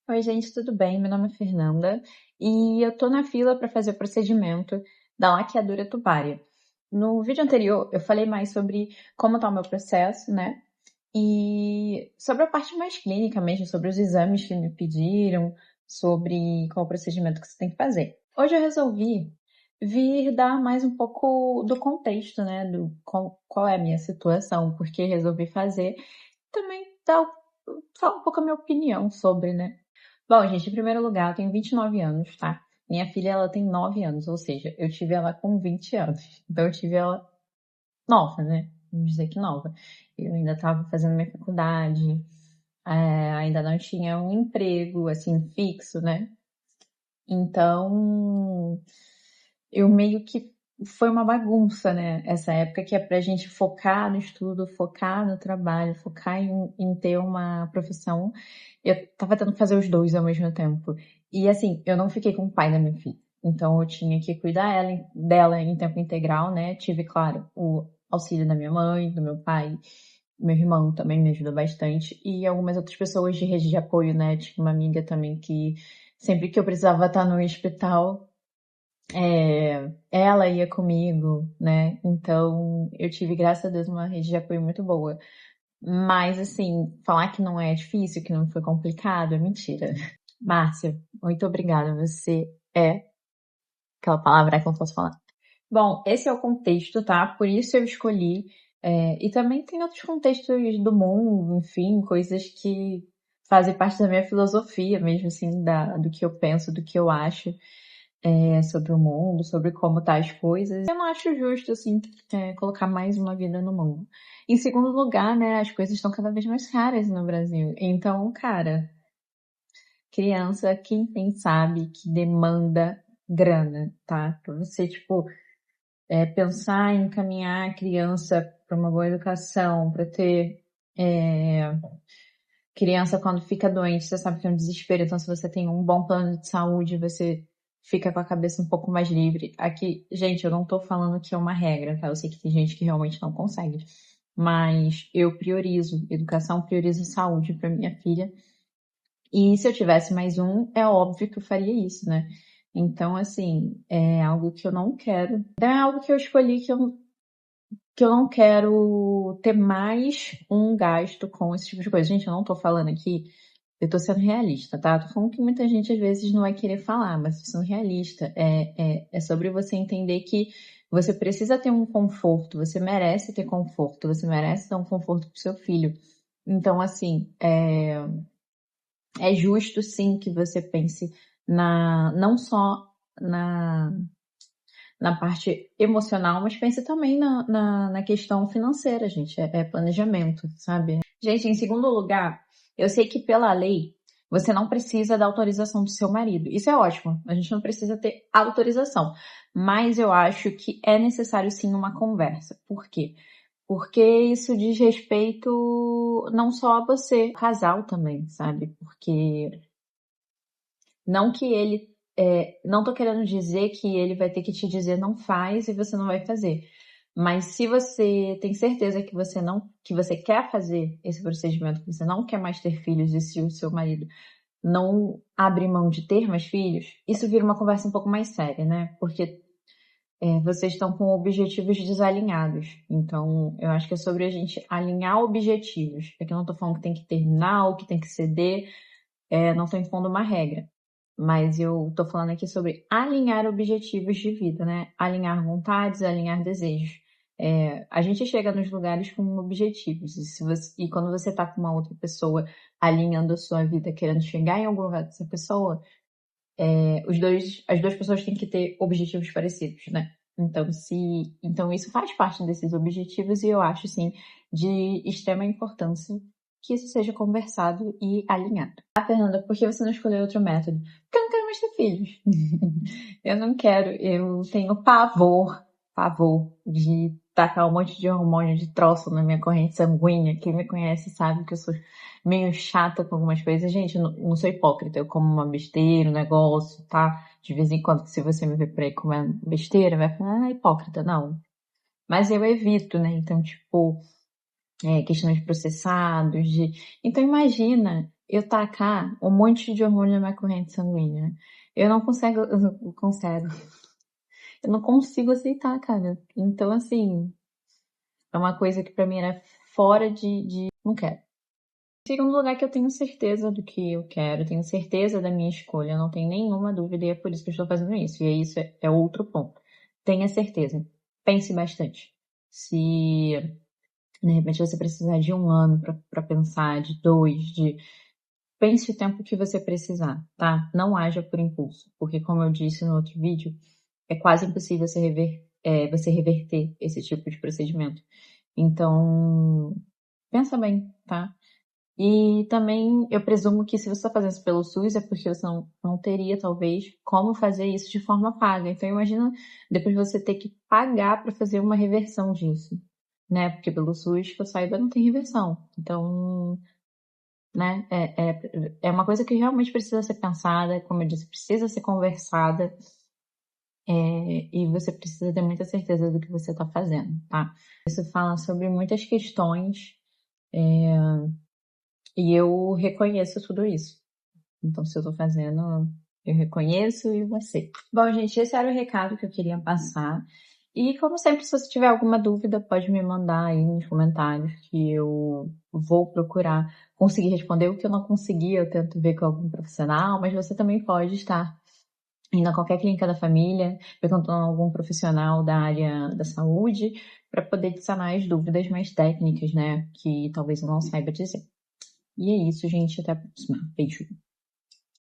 Oi, gente, tudo bem? Meu nome é Fernanda e eu tô na fila para fazer o procedimento da laqueadura tubária. No vídeo anterior, eu falei mais sobre como tá o meu processo, né? E sobre a parte mais clínica mesmo, sobre os exames que me pediram, sobre qual o procedimento que você tem que fazer. Hoje eu resolvi vir dar mais um pouco do contexto, né? Do qual é a minha situação, porque resolvi fazer. Também falar um pouco a minha opinião sobre, né? Bom, gente, em primeiro lugar, eu tenho 29 anos, tá? Minha filha, ela tem 9 anos, ou seja, eu tive ela com 20 anos. Então, eu tive ela nova, né? Vamos dizer que nova. Eu ainda estava fazendo minha faculdade, ainda não tinha um emprego, assim, fixo, né? Então, eu meio que foi uma bagunça, né? Essa época que é pra gente focar no estudo, focar no trabalho, focar em ter uma profissão. Eu tava tendo que fazer os dois ao mesmo tempo. E assim, eu não fiquei com o pai da minha filha. Então eu tinha que cuidar dela em tempo integral, né? Tive, claro, o auxílio da minha mãe, do meu pai, meu irmão também me ajudou bastante. E algumas outras pessoas de rede de apoio, né? Tinha uma amiga também que sempre que eu precisava estar no hospital, ela ia comigo, né? Então, eu tive, graças a Deus, uma rede de apoio muito boa. Mas, assim, falar que não é difícil, que não foi complicado, é mentira. Márcia, muito obrigada. Você é aquela palavra que eu não posso falar. Bom, esse é o contexto, tá? Por isso eu escolhi. E também tem outros contextos do mundo, enfim, coisas que fazem parte da minha filosofia mesmo, assim, do que eu penso, do que eu acho sobre o mundo, sobre como tá as coisas. Eu não acho justo, assim, colocar mais uma vida no mundo. Em segundo lugar, né, as coisas estão cada vez mais caras no Brasil. Então, cara, criança, quem tem sabe que demanda grana, tá? Pra você, tipo, pensar em encaminhar a criança para uma boa educação, para ter criança quando fica doente, você sabe que é um desespero. Então, se você tem um bom plano de saúde, você fica com a cabeça um pouco mais livre. Aqui, gente, eu não tô falando que é uma regra, tá? Eu sei que tem gente que realmente não consegue. Mas eu priorizo educação, priorizo saúde para minha filha. E se eu tivesse mais um, é óbvio que eu faria isso, né? Então, assim, é algo que eu não quero. É algo que eu escolhi que eu não quero ter mais um gasto com esse tipo de coisa. Gente, eu não tô falando aqui, eu tô sendo realista, tá? Tô falando que muita gente às vezes não vai querer falar, mas tô sendo realista. É sobre você entender que você precisa ter um conforto, você merece ter conforto, você merece dar um conforto pro seu filho. Então, assim, é justo sim que você pense não só na parte emocional, mas pense também na questão financeira, gente. É planejamento, sabe? Gente, em segundo lugar, eu sei que pela lei você não precisa da autorização do seu marido. Isso é ótimo. A gente não precisa ter autorização. Mas eu acho que é necessário sim uma conversa. Por quê? Porque isso diz respeito não só a você, casal também, sabe? Porque não que ele. Não tô querendo dizer que ele vai ter que te dizer não faz e você não vai fazer. Mas se você tem certeza que você não, que você quer fazer esse procedimento, que você não quer mais ter filhos e se o seu marido não abre mão de ter mais filhos, isso vira uma conversa um pouco mais séria, né? Porque vocês estão com objetivos desalinhados. Então, eu acho que é sobre a gente alinhar objetivos. Aqui eu não tô falando que tem que terminar ou que tem que ceder, não tô impondo uma regra. Mas eu tô falando aqui sobre alinhar objetivos de vida, né? Alinhar vontades, alinhar desejos. A gente chega nos lugares com objetivos. E quando você tá com uma outra pessoa alinhando a sua vida, querendo chegar em algum lugar com essa pessoa, as duas pessoas têm que ter objetivos parecidos, né? Então isso faz parte desses objetivos e eu acho, sim, de extrema importância que isso seja conversado e alinhado. Ah, Fernanda, por que você não escolheu outro método? Porque eu não quero mais ter filhos. Eu não quero, eu tenho pavor de tacar um monte de hormônio de troço na minha corrente sanguínea. Quem me conhece sabe que eu sou meio chata com algumas coisas. Gente, eu não sou hipócrita, eu como uma besteira, um negócio, tá? De vez em quando, se você me ver por aí comendo besteira, vai falar, hipócrita, não. Mas eu evito, né? Então, tipo, questões de processados, Então imagina eu tacar um monte de hormônio na minha corrente sanguínea. Eu não consigo, eu não consigo aceitar, cara. Então, assim, é uma coisa que pra mim era fora de não quero. Segundo lugar que eu tenho certeza do que eu quero, tenho certeza da minha escolha, não tenho nenhuma dúvida e é por isso que eu estou fazendo isso. E isso é outro ponto. Tenha certeza. Pense bastante. Se de repente você precisar de 1 ano para pensar, de 2, pense o tempo que você precisar, tá? Não haja por impulso, porque como eu disse no outro vídeo, é quase impossível você reverter esse tipo de procedimento. Então, pensa bem, tá? E também eu presumo que se você está fazendo isso pelo SUS é porque você não teria, talvez, como fazer isso de forma paga. Então imagina depois você ter que pagar para fazer uma reversão disso, né? Porque pelo SUS, que eu saiba, não tem reversão. Então, né, é uma coisa que realmente precisa ser pensada, como eu disse, precisa ser conversada, e você precisa ter muita certeza do que você está fazendo, tá? Isso fala sobre muitas questões, e eu reconheço tudo isso. Então, se eu tô fazendo, eu reconheço e você. Bom, gente, esse era o recado que eu queria passar. E, como sempre, se você tiver alguma dúvida, pode me mandar aí nos comentários que eu vou procurar conseguir responder. O que eu não conseguir, eu tento ver com algum profissional, mas você também pode estar indo a qualquer clínica da família, perguntando a algum profissional da área da saúde, para poder sanar as dúvidas mais técnicas, né? Que talvez eu não saiba dizer. E é isso, gente. Até a próxima. Beijo.